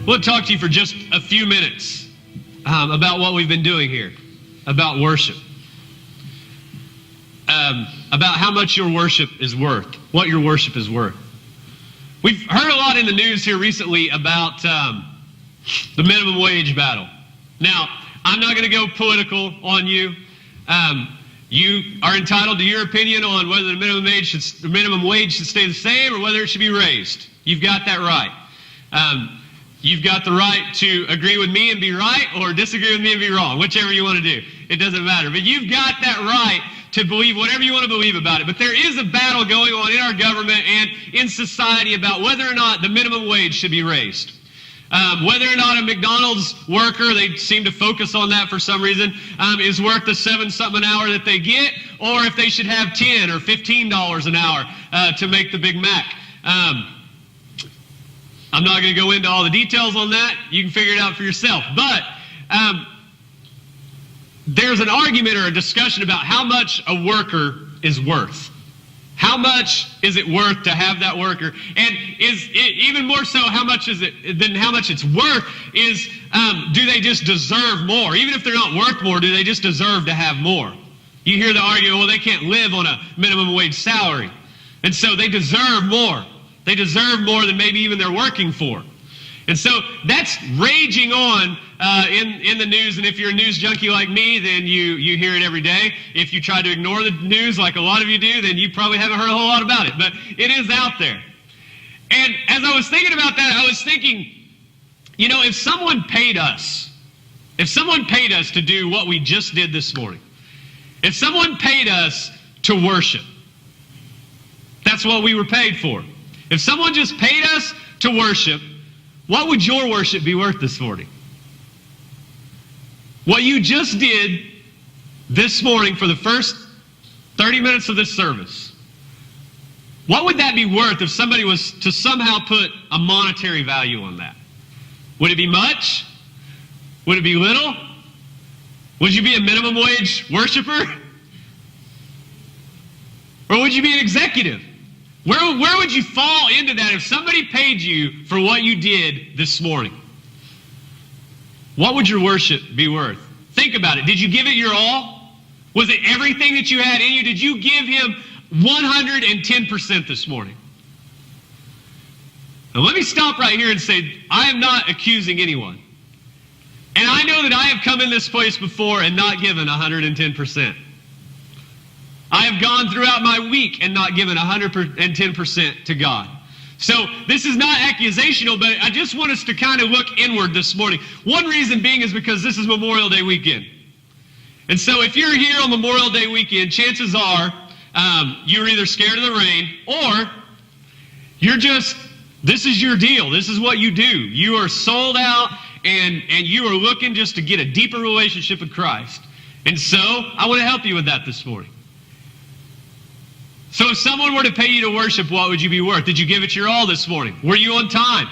I want to talk to you for just a few minutes about what we've been doing here, about worship, about how much your worship is worth, what your worship is worth. We've heard a lot in the news here recently about the minimum wage battle. Now, I'm not going to go political on you. You are entitled to your opinion on whether the minimum wage should stay the same or whether it should be raised. You've got that right. You've got the right to agree with me and be right or disagree with me and be wrong, whichever you want to do. It doesn't matter. But you've got that right to believe whatever you want to believe about it. But there is a battle going on in our government and in society about whether or not the minimum wage should be raised. Whether or not a McDonald's worker, they seem to focus on that for some reason, is worth the $7-something an hour that they get, or if they should have $10 or $15 an hour to make the Big Mac. I'm not going to go into all the details on that. You can figure it out for yourself. But there's an argument or a discussion about how much a worker is worth. How much is it worth to have that worker? And is it, even more so, how much is it than how much it's worth is, do they just deserve more? Even if they're not worth more, do they just deserve to have more? You hear the argument, well, they can't live on a minimum wage salary. And so they deserve more. They deserve more than maybe even they're working for. And so that's raging on in the news. And if you're a news junkie like me, then you hear it every day. If you try to ignore the news like a lot of you do, then you probably haven't heard a whole lot about it. But it is out there. And as I was thinking about that, I was thinking, you know, if someone paid us to do what we just did this morning, if someone paid us to worship, that's what we were paid for. If someone just paid us to worship, what would your worship be worth this morning? What you just did this morning for the first 30 minutes of this service, what would that be worth if somebody was to somehow put a monetary value on that? Would it be much? Would it be little? Would you be a minimum wage worshiper? Or would you be an executive? Where would you fall into that if somebody paid you for what you did this morning? What would your worship be worth? Think about it. Did you give it your all? Was it everything that you had in you? Did you give him 110% this morning? Now let me stop right here and say, I am not accusing anyone. And I know that I have come in this place before and not given 110%. I have gone throughout my week and not given 110% to God. So this is not accusational, but I just want us to kind of look inward this morning. One reason being is because this is Memorial Day weekend. And so if you're here on Memorial Day weekend, chances are you're either scared of the rain or you're just, this is your deal. This is what you do. You are sold out and you are looking just to get a deeper relationship with Christ. And so I want to help you with that this morning. So if someone were to pay you to worship, what would you be worth? Did you give it your all this morning? Were you on time?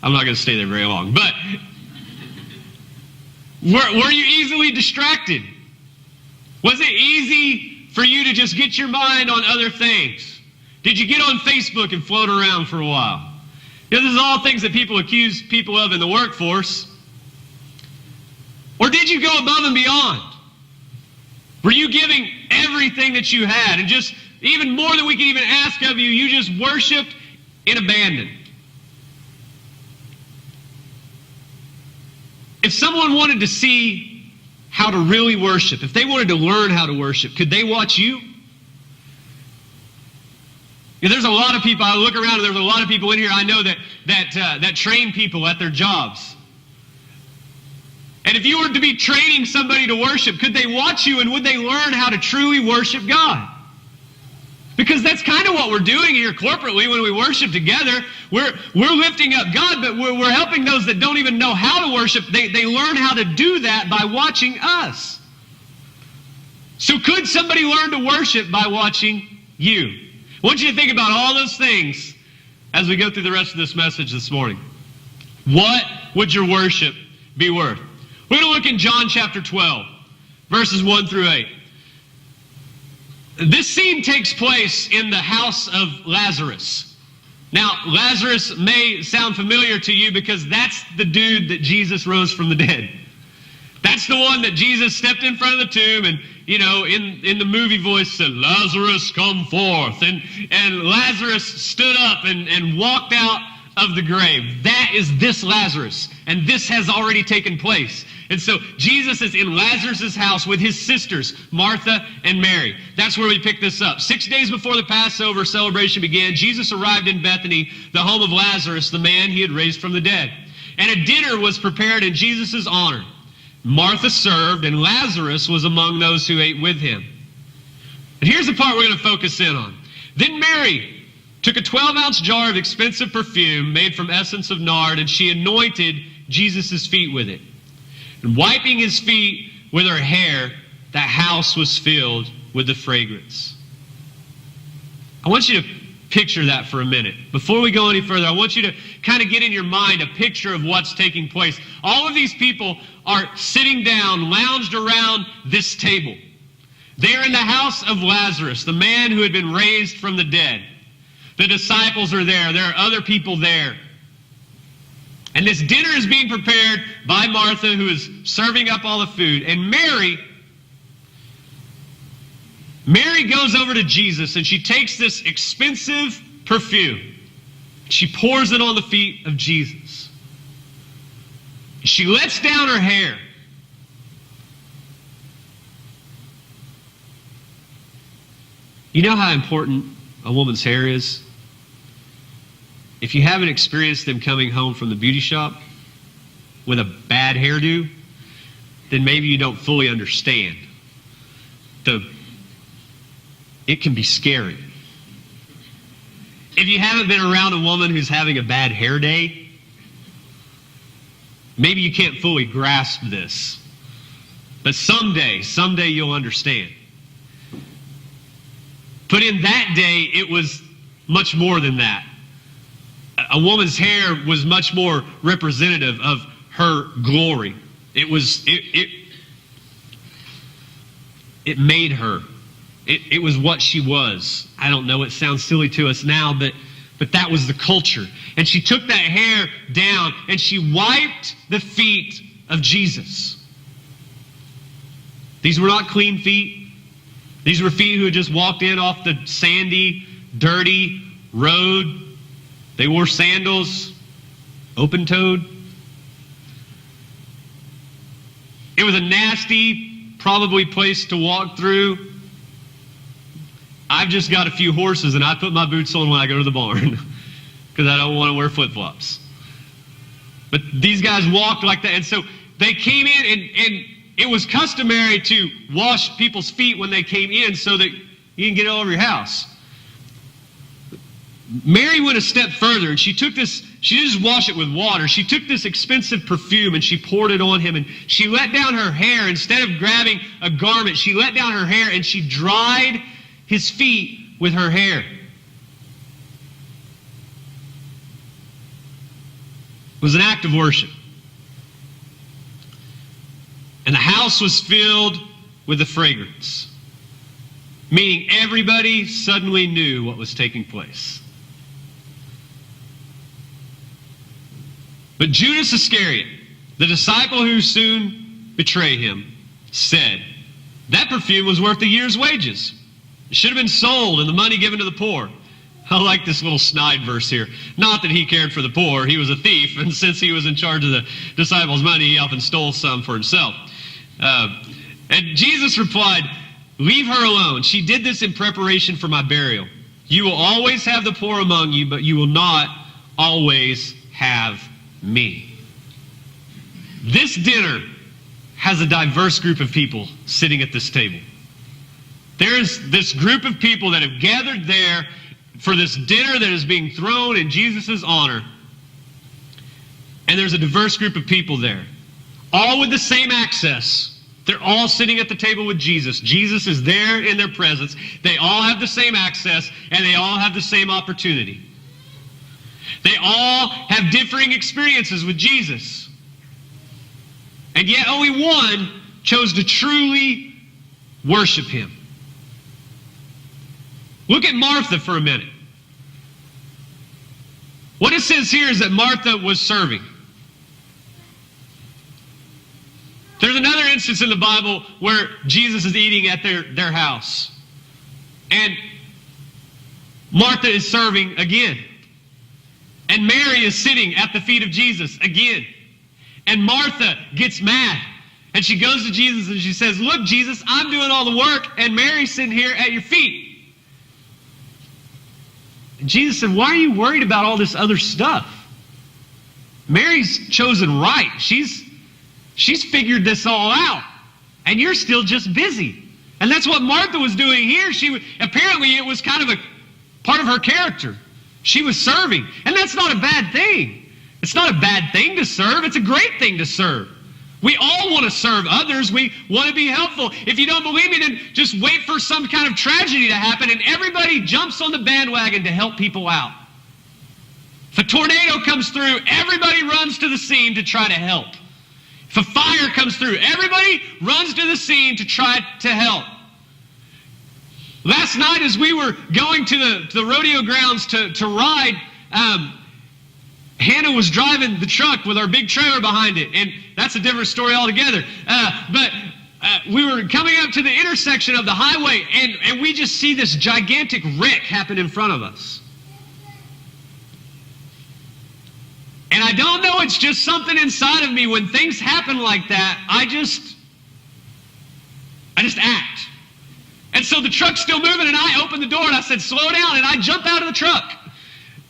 I'm not going to stay there very long, but were you easily distracted? Was it easy for you to just get your mind on other things? Did you get on Facebook and float around for a while? You know, this is all things that people accuse people of in the workforce. Or did you go above and beyond? Were you giving everything that you had? And just even more than we can even ask of you, you just worshiped in abandon. If someone wanted to see how to really worship, if they wanted to learn how to worship, could they watch you? Yeah, there's a lot of people, I look around and there's a lot of people in here I know that train people at their jobs. And if you were to be training somebody to worship, could they watch you and would they learn how to truly worship God? Because that's kind of what we're doing here corporately when we worship together. We're lifting up God, but we're helping those that don't even know how to worship. They learn how to do that by watching us. So could somebody learn to worship by watching you? I want you to think about all those things as we go through the rest of this message this morning. What would your worship be worth? We're going to look in John chapter 12, verses 1 through 8. This scene takes place in the house of Lazarus. Now, Lazarus may sound familiar to you because that's the dude that Jesus rose from the dead. That's the one that Jesus stepped in front of the tomb and, in the movie voice said, "Lazarus, come forth." And Lazarus stood up and walked out of the grave. That is this Lazarus. And this has already taken place. And so Jesus is in Lazarus' house with his sisters, Martha and Mary. That's where we pick this up. 6 days before the Passover celebration began, Jesus arrived in Bethany, the home of Lazarus, the man he had raised from the dead. And a dinner was prepared in Jesus' honor. Martha served, and Lazarus was among those who ate with him. And here's the part we're going to focus in on. Then Mary took a 12-ounce jar of expensive perfume made from essence of nard, and she anointed Jesus' feet with it. And wiping his feet with her hair, the house was filled with the fragrance. I want you to picture that for a minute. Before we go any further, I want you to kind of get in your mind a picture of what's taking place. All of these people are sitting down, lounged around this table. They're in the house of Lazarus, the man who had been raised from the dead. The disciples are there. There are other people there. And this dinner is being prepared by Martha, who is serving up all the food. And Mary goes over to Jesus, and she takes this expensive perfume. She pours it on the feet of Jesus. She lets down her hair. You know how important a woman's hair is? If you haven't experienced them coming home from the beauty shop with a bad hairdo, then maybe you don't fully understand. It can be scary. If you haven't been around a woman who's having a bad hair day, maybe you can't fully grasp this. But someday you'll understand. But in that day, it was much more than that. A woman's hair was much more representative of her glory. It made her. It was what she was. I don't know, it sounds silly to us now, but that was the culture. And she took that hair down and she wiped the feet of Jesus. These were not clean feet. These were feet who had just walked in off the sandy, dirty road. They wore sandals, open-toed. It was a nasty, probably place to walk through. I've just got a few horses, and I put my boots on when I go to the barn because I don't want to wear flip-flops. But these guys walked like that, and so they came in, and it was customary to wash people's feet when they came in so that you can get it all over your house. Mary went a step further, and she didn't just wash it with water. She took this expensive perfume and she poured it on him, and she let down her hair. Instead of grabbing a garment, she let down her hair and she dried his feet with her hair. It was an act of worship. And the house was filled with the fragrance, meaning everybody suddenly knew what was taking place. But Judas Iscariot, the disciple who soon betray him, said, "That perfume was worth a year's wages. It should have been sold and the money given to the poor." I like this little snide verse here. Not that he cared for the poor. He was a thief, and since he was in charge of the disciples' money, he often stole some for himself. And Jesus replied, "Leave her alone. She did this in preparation for my burial. You will always have the poor among you, but you will not always have me." This dinner has a diverse group of people sitting at this table. There's this group of people that have gathered there for this dinner that is being thrown in Jesus' honor. And there's a diverse group of people there, all with the same access. They're all sitting at the table with Jesus. Jesus is there in their presence. They all have the same access, and they all have the same opportunity. They all have differing experiences with Jesus. And yet only one chose to truly worship him. Look at Martha for a minute. What it says here is that Martha was serving. There's another instance in the Bible where Jesus is eating at their house. And Martha is serving again. And Mary is sitting at the feet of Jesus again. And Martha gets mad. And she goes to Jesus and she says, "Look, Jesus, I'm doing all the work and Mary's sitting here at your feet." And Jesus said, "Why are you worried about all this other stuff? Mary's chosen right. She's figured this all out. And you're still just busy." And that's what Martha was doing here. Apparently it was kind of a part of her character. She was serving. And that's not a bad thing. It's not a bad thing to serve. It's a great thing to serve. We all want to serve others. We want to be helpful. If you don't believe me, then just wait for some kind of tragedy to happen and everybody jumps on the bandwagon to help people out. If a tornado comes through, everybody runs to the scene to try to help. If a fire comes through, everybody runs to the scene to try to help. Last night as we were going to the rodeo grounds to ride, Hannah was driving the truck with our big trailer behind it, and that's a different story altogether. But we were coming up to the intersection of the highway, and we just see this gigantic wreck happen in front of us. And I don't know, it's just something inside of me. When things happen like that, I just act. And so the truck's still moving, and I opened the door, and I said, "Slow down," and I jump out of the truck.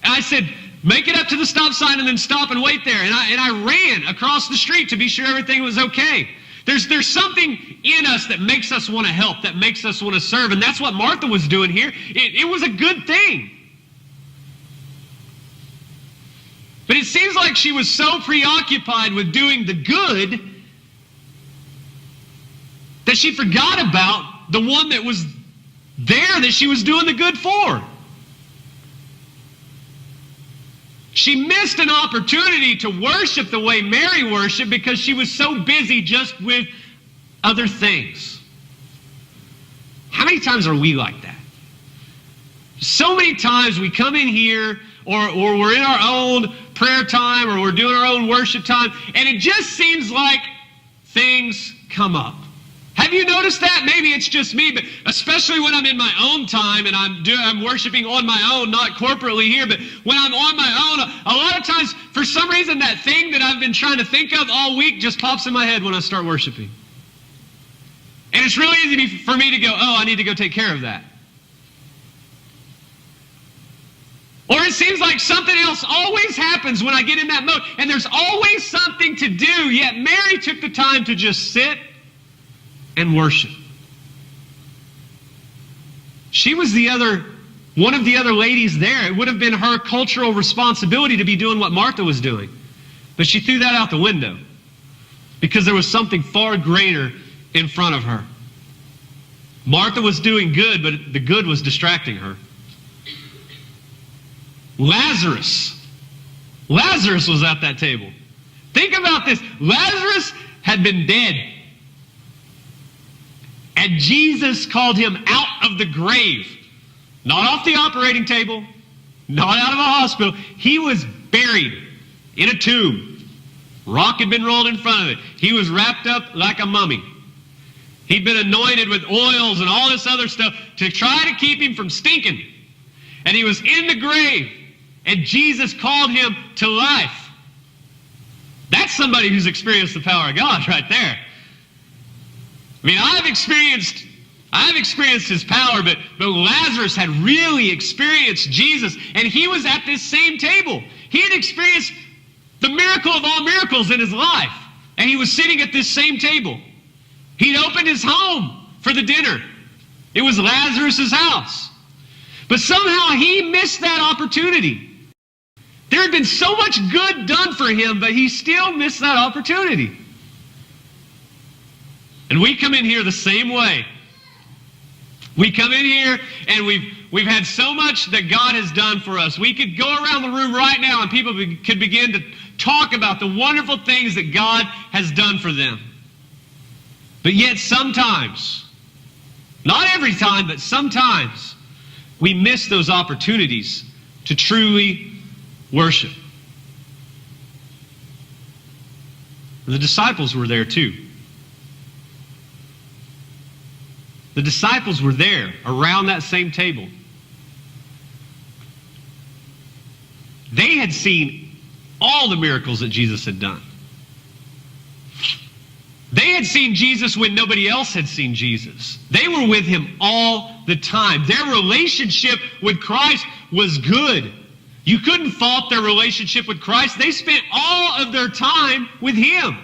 And I said, "Make it up to the stop sign and then stop and wait there." And I ran across the street to be sure everything was okay. There's something in us that makes us want to help, that makes us want to serve, and that's what Martha was doing here. It was a good thing. But it seems like she was so preoccupied with doing the good that she forgot about the one that was there that she was doing the good for. She missed an opportunity to worship the way Mary worshiped because she was so busy just with other things. How many times are we like that? So many times we come in here or we're in our own prayer time or we're doing our own worship time, and it just seems like things come up. Have you noticed that? Maybe it's just me, but especially when I'm in my own time and I'm worshiping on my own, not corporately here, but when I'm on my own, a lot of times, for some reason, that thing that I've been trying to think of all week just pops in my head when I start worshiping. And it's really easy for me to go, "Oh, I need to go take care of that." Or it seems like something else always happens when I get in that mode, and there's always something to do, yet Mary took the time to just sit and worship. She was one of the other ladies there. It would have been her cultural responsibility to be doing what Martha was doing. But she threw that out the window because there was something far greater in front of her. Martha was doing good, but the good was distracting her. Lazarus was at that table. Think about this. Lazarus had been dead. And Jesus called him out of the grave. Not off the operating table. Not out of a hospital. He was buried in a tomb. Rock had been rolled in front of it. He was wrapped up like a mummy. He'd been anointed with oils and all this other stuff to try to keep him from stinking. And he was in the grave. And Jesus called him to life. That's somebody who's experienced the power of God right there. I mean, I've experienced his power, but Lazarus had really experienced Jesus, and he was at this same table. He had experienced the miracle of all miracles in his life, and he was sitting at this same table. He'd opened his home for the dinner. It was Lazarus' house. But somehow he missed that opportunity. There had been so much good done for him, but he still missed that opportunity. And we come in here the same way. We come in here and we've had so much that God has done for us. We could go around the room right now and people could begin to talk about the wonderful things that God has done for them. But yet sometimes, not every time, but sometimes, we miss those opportunities to truly worship. The disciples were there too. The disciples were there around that same table. They had seen all the miracles that Jesus had done. They had seen Jesus when nobody else had seen Jesus. They were with him all the time. Their relationship with Christ was good. You couldn't fault their relationship with Christ. They spent all of their time with him.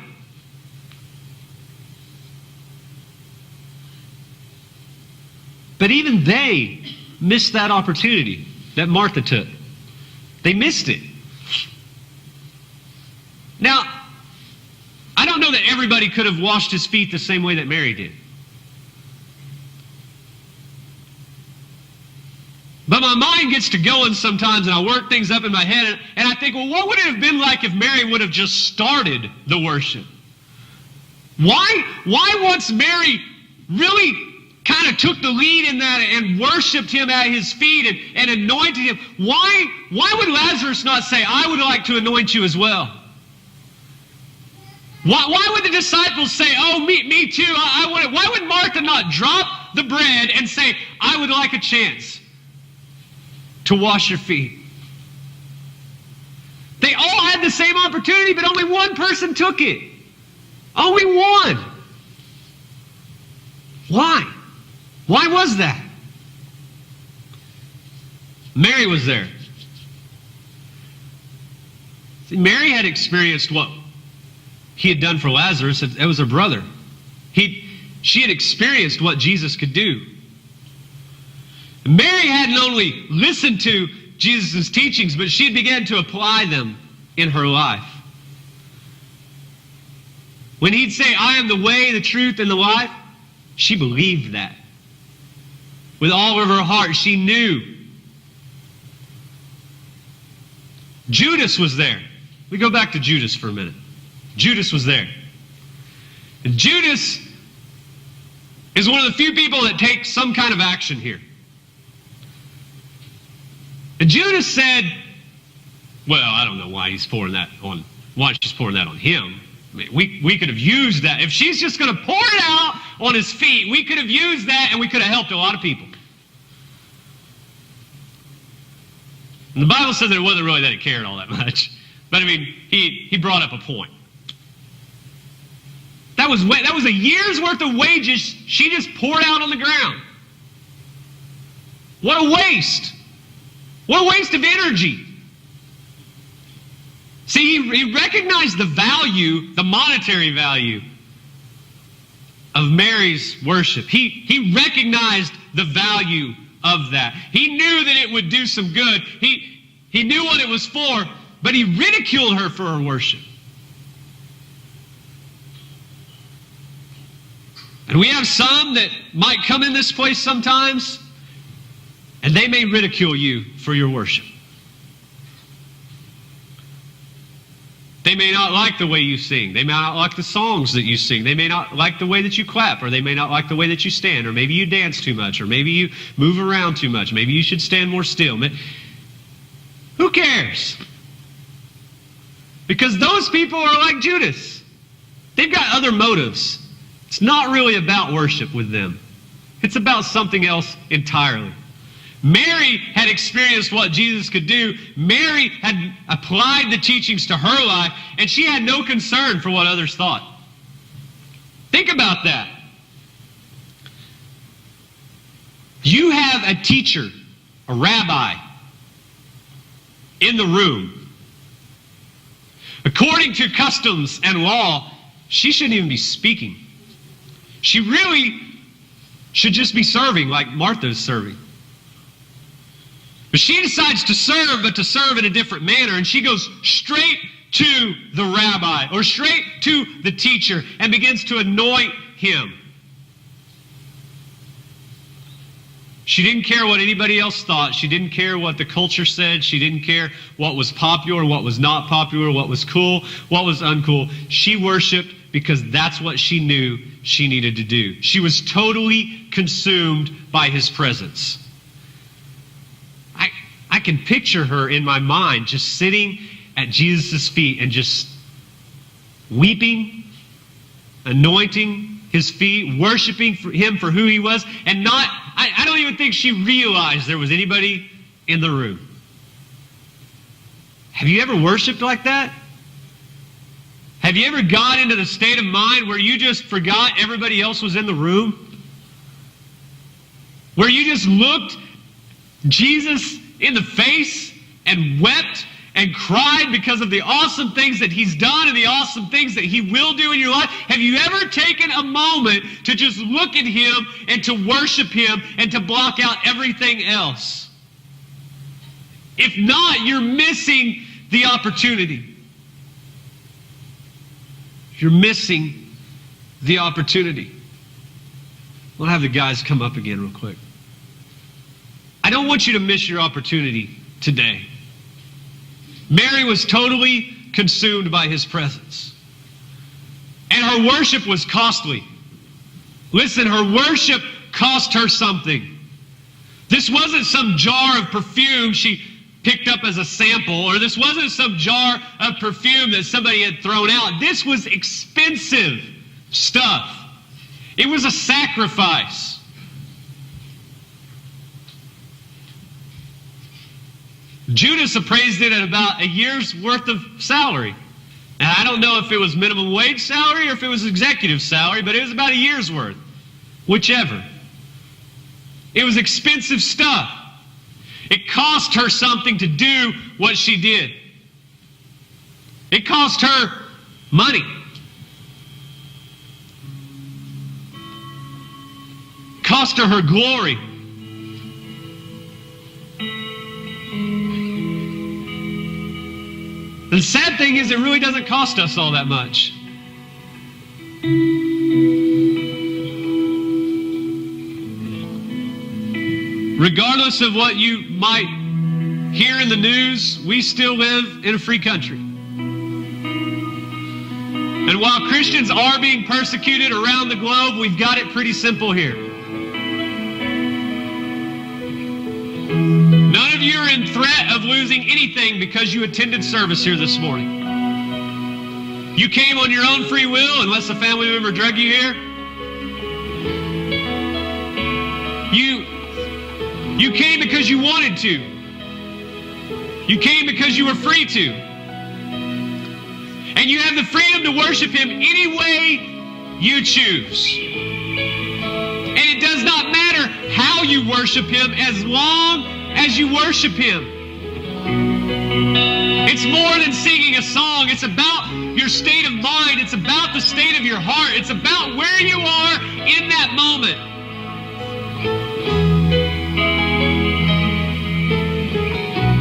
But even they missed that opportunity that Martha took. They missed it. Now, I don't know that everybody could have washed his feet the same way that Mary did. But my mind gets to going sometimes, and I work things up in my head, and I think, well, what would it have been like if Mary would have just started the worship? Why once Mary really kind of took the lead in that and worshipped him at his feet and anointed him, why would Lazarus not say, I would like to anoint you as well? Why would the disciples say, oh, me too, why would Martha not drop the bread and say, I would like a chance to wash your feet? They all had the same opportunity, but only one person took it. Only one. Why? Why was that? Mary was there. See, Mary had experienced what he had done for Lazarus. It was her brother. She had experienced what Jesus could do. Mary hadn't only listened to Jesus' teachings, but she had begun to apply them in her life. When he'd say, I am the way, the truth, and the life, she believed that. With all of her heart, she knew. Judas was there. We go back to Judas for a minute. Judas was there. And Judas is one of the few people that take some kind of action here. And Judas said, well, I don't know why she's pouring that on him. I mean, we could have used that. If she's just going to pour it out on his feet, we could have used that and we could have helped a lot of people. And the Bible says that it wasn't really that he cared all that much. But I mean, he brought up a point. That was a year's worth of wages she just poured out on the ground. What a waste. What a waste of energy. See, he recognized the value, the monetary value of Mary's worship. He recognized the value of that. He knew that it would do some good. He knew what it was for, but he ridiculed her for her worship. And we have some that might come in this place sometimes, and they may ridicule you for your worship. They may not like the way you sing. They may not like the songs that you sing. They may not like the way that you clap, or they may not like the way that you stand, or maybe you dance too much, or maybe you move around too much. Maybe you should stand more still. Who cares? Because those people are like Judas. They've got other motives. It's not really about worship with them. It's about something else entirely. Mary had experienced what Jesus could do. Mary had applied the teachings to her life, and she had no concern for what others thought. Think about that. You have a teacher, a rabbi, in the room. According to customs and law, she shouldn't even be speaking. She really should just be serving like Martha's serving. But she decides to serve, but to serve in a different manner. And she goes straight to the rabbi, or straight to the teacher, and begins to anoint him. She didn't care what anybody else thought. She didn't care what the culture said. She didn't care what was popular, what was not popular, what was cool, what was uncool. She worshiped because that's what she knew she needed to do. She was I can picture her in my mind just sitting at Jesus' feet and just weeping, anointing his feet, worshiping him for who he was, and I don't even think she realized there was anybody in the room. Have you ever worshiped like that? Have you ever got into the state of mind where you just forgot everybody else was in the room? Where you just looked Jesus in the face and wept and cried because of the awesome things that he's done and the awesome things that he will do in your life? Have you ever taken a moment to just look at him and to worship him and to block out everything else? If not, you're missing the opportunity. You're missing the opportunity. We'll have the guys come up again real quick. I don't want you to miss your opportunity today. Mary was totally consumed by his presence. And her worship was costly. Listen, her worship cost her something. This wasn't some jar of perfume she picked up as a sample, or this wasn't some jar of perfume that somebody had thrown out. This was expensive stuff. It was a sacrifice. Judas appraised it at about a year's worth of salary. Now, I don't know if it was minimum wage salary or if it was executive salary, but it was about a year's worth. Whichever. It was expensive stuff. It cost her something to do what she did. It cost her money. Cost her her glory. The sad thing is, it really doesn't cost us all that much. Regardless of what you might hear in the news, we still live in a free country. And while Christians are being persecuted around the globe, we've got it pretty simple here. None of you are in threat of losing anything because you attended service here this morning. You came on your own free will, unless a family member drug you here. You came because you wanted to. You came because you were free to. And you have the freedom to worship him any way you choose. And it does not matter how you worship him as long as you worship him. It's more than singing a song. It's about your state of mind. It's about the state of your heart. It's about where you are in that moment.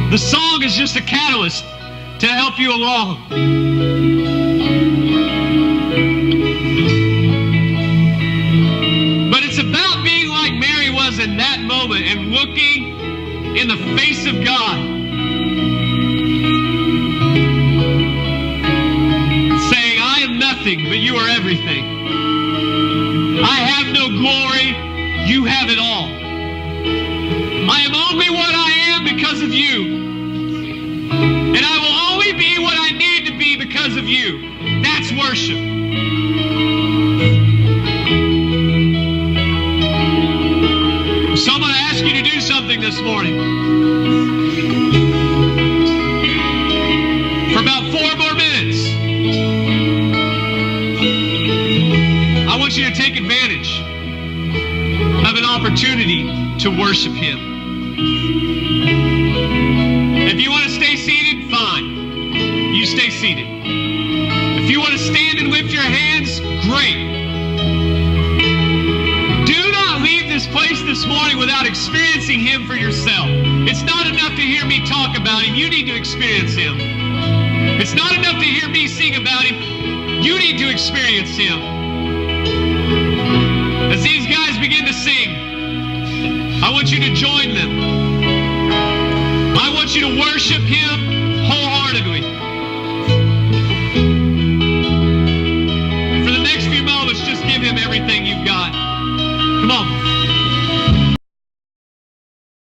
The song is just a catalyst to help you along. But it's about being like Mary was in that moment and looking in the face of God, saying, I am nothing, but you are everything. I have no glory, you have it all. I am only what I am because of you. And I will only be what I need to be because of you. That's worship. Someone asked you to do something this morning. For about 4 more minutes, I want you to take advantage of an opportunity to worship him. If you want to stay seated, fine. You stay seated. If you want to stand and lift your hands, great. Do not leave this place this morning without experiencing him for yourself. It's not enough to hear me talk about him. You need to experience him. It's not enough to hear me sing about him. You need to experience him. As these guys begin to sing, I want you to join them.